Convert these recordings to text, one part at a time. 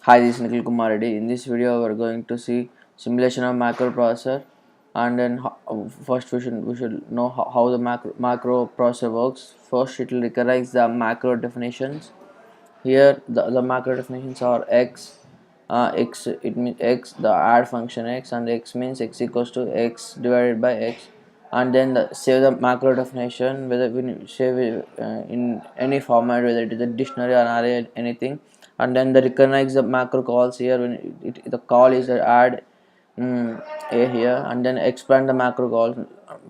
Hi, this is Nikhil Kumar Reddy. In this video, we're going to see simulation of macroprocessor, and then first we should know how the macroprocessor works. First, it will recognize the macro definitions. Here, the macro definitions are x. X, it means x, the add function x, and x means x equals to x divided by x. And then save the macro definition, whether we save it in any format, whether it is a dictionary or an array, anything. And then the recognize the macro calls here. When the call is add a here, and then expand the macro calls.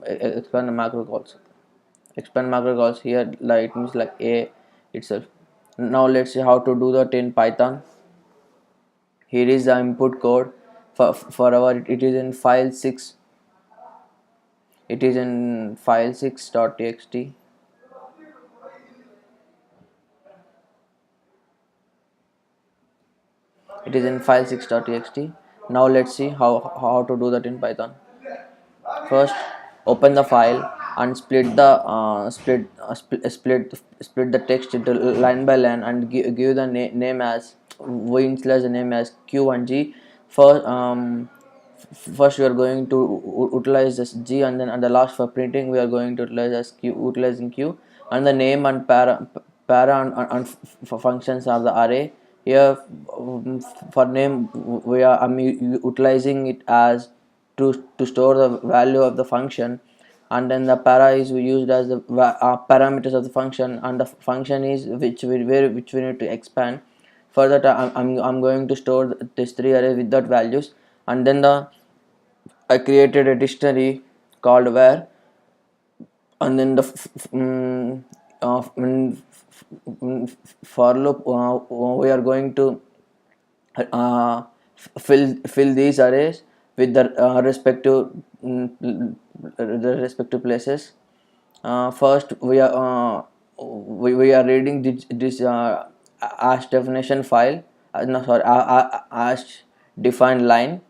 Expand the macro calls. Expand macro calls here, like it means like a itself. Now let's see how to do that in Python. Here is the input code for our, it is in file 6. It is in file 6.txt. It is in file 6.txt. Now let's see how to do that in Python. First, open the file and split the split the text into line by line, and give the name as, we initialize the name as q and g. First, first we are going to utilize this g, and then at the last for printing we are going to utilize as q, utilizing q, and the name and para and for functions are the array. Here for name we are utilizing it as to store the value of the function, and then the para is used as the parameters of the function, and the function is which we need to expand. For that I'm going to store this three array with that values, and then I created a dictionary called where, and then the for loop we are going to fill these arrays with the respective places. First we are reading this as definition file, no sorry, as defined line.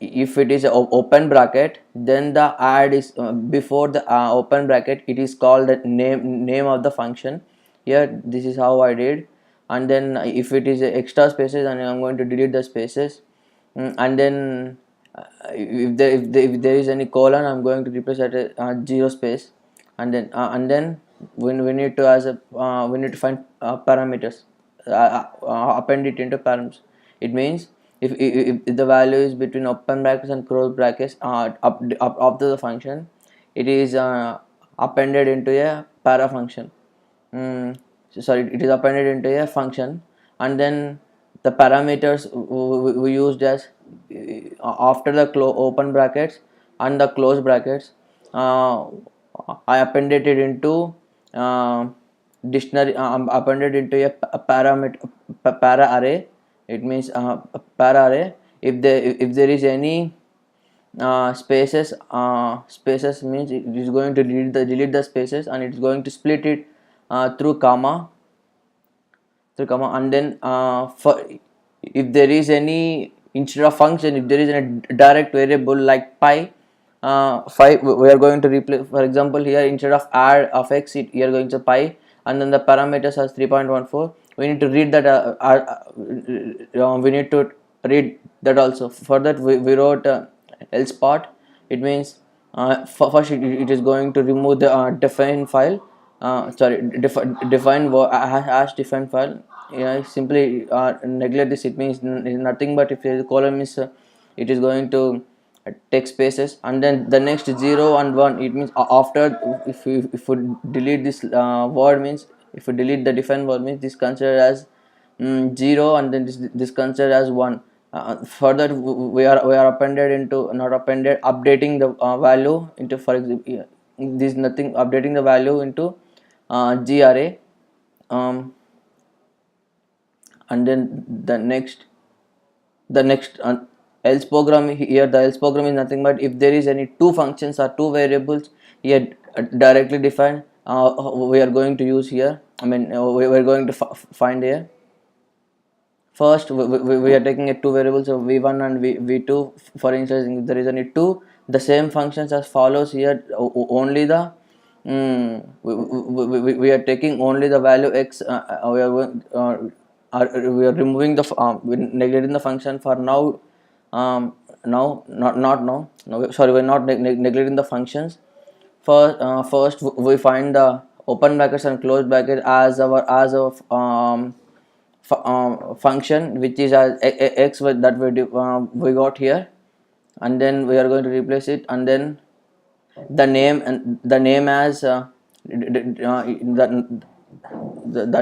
If it is a open bracket, then the add is before the open bracket, it is called the name of the function. Here this is how I did. And then if it is extra spaces, and I'm going to delete the spaces. And then if there is any colon, I'm going to replace at zero space. And then when we need to we need to find parameters, append it into params. It means if the value is between open brackets and close brackets up to the function, it is appended into a para function. Sorry, it is appended into a function. And then the parameters we used as after the open brackets and the close brackets, I appended it into dictionary, appended into a parameter para array. It means a para array. If there is any spaces means it is going to delete the spaces, and it is going to split it through comma. And then for if there is any, instead of function, if there is a direct variable like pi, 5 we are going to replace. For example, here instead of add of x, we are going to pi, and then the parameters as 3.14. We need to read that we need to read that also. For that we wrote else part. It means first it is going to remove the define file, define hash define file. Yeah, simply neglect this. It means nothing but if the column is it is going to take spaces, and then the next 0 and 1, it means after, if you delete this word, means if you delete the define word, means this considered as 0, and then this considered as 1. Further we are appended into, not appended, updating the value into, for example, this nothing, updating the value into g array. And then the next else program. Here the else program is nothing but if there is any two functions or two variables here directly defined, we are going to use here, we are going to find here. First we are taking a two variables of v1 and v2. For instance, if there is any two, the same functions as follows. Here only the we are taking only the value x. We are going we are removing the we're neglecting the function for now. Now not now, no, sorry, we're not neglecting the functions. First we find the open brackets and close bracket as our function, which is as x that we got here, and then we are going to replace it, and then the name as the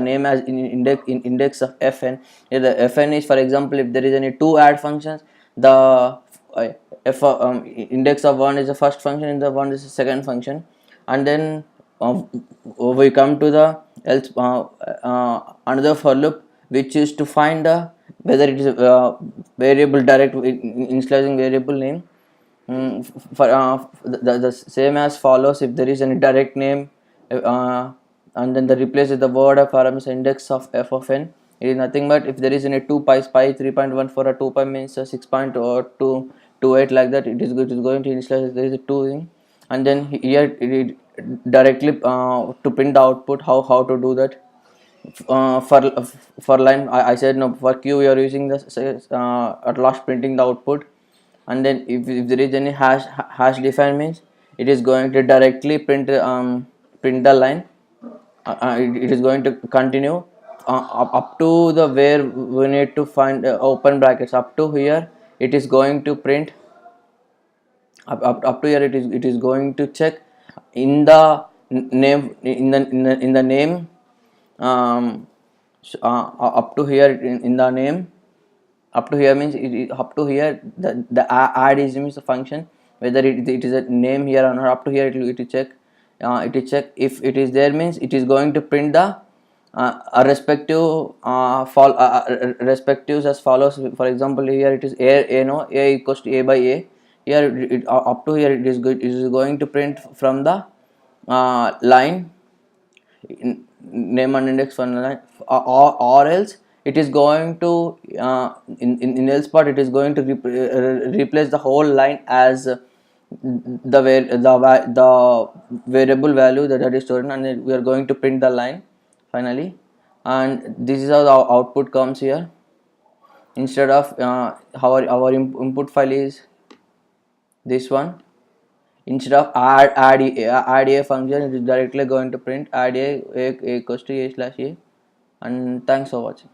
name as index of fn. If the fn is, for example, if there is any two add functions, the f index of one is the first function and the one is the second function, and then we come to the else another for loop, which is to find whether it is variable direct initializing variable name. For the same as follows: if there is any direct name, and then the replace with the word of parameter index of f of n, it is nothing but if there is any 2 pi 3.1 for a 2 pi means 6.228, like that, it is going to initialize. There is a 2 thing, and then here it directly to print the output. How to do that? For line, I said no. For q we are using the at last printing the output, and then if there is any hash defined means it is going to directly print the line. It is going to continue up to the where we need to find open brackets. Up to here it is going to print. Up to here it is going to check in the name, in the name, up to here in the name. Up to here means up to here the add is means the function, whether it is a name here or not. Up to here it will check. It will check if it is there means it is going to print the a respective respectives as follows. For example, here it is a no, a equals to a by a. Here up to here it is going to print from the line name and index for line, or else it is going to in else part it is going to replace the whole line as the variable value that is stored, and then we are going to print the line finally. And this is how the output comes here. Instead of our input file is this one. Instead of add a function, it is directly going to print add a equals to a slash a. And thanks for watching.